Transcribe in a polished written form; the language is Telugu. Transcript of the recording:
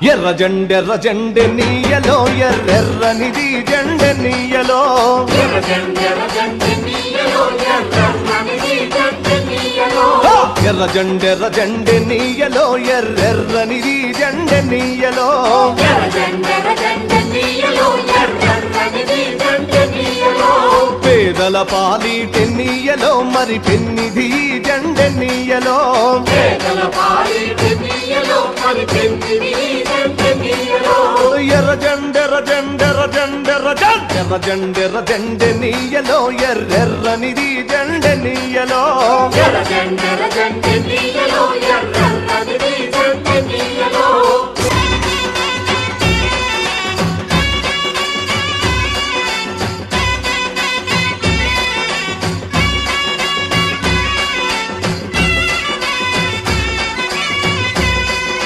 ఎర్ర జెండె నీయలో ఎర్రెర్రనిది జెండె నీయలో ఎర్ర జెండె నీయలో ఎర్రెర్రనిది జెండె నీయలో పేదల పాలిటె నీయలో మరి పెన్నిధి జెండె నీయలో ఎర్ర జెండె నీయలో ఎర్రెర్రనిది జెండె నీయలో